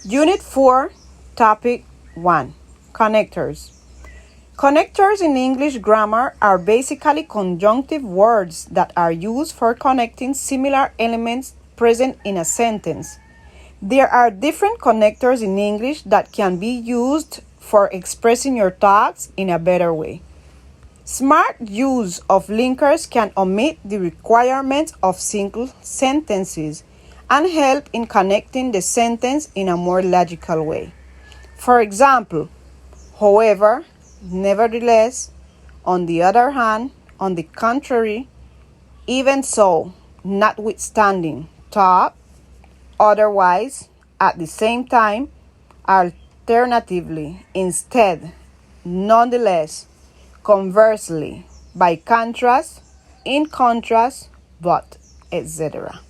Unit 4, Topic 1, Connectors. Connectors in English grammar are basically conjunctive words that are used for connecting similar elements present in a sentence. There are different connectors in English that can be used for expressing your thoughts in a better way. Smart use of linkers can omit the requirements of single sentences and help in connecting the sentence in a more logical way. For example, however, nevertheless, on the other hand, on the contrary, even so, notwithstanding, thought, otherwise, at the same time, alternatively, instead, nonetheless, conversely, by contrast, in contrast, but, etc.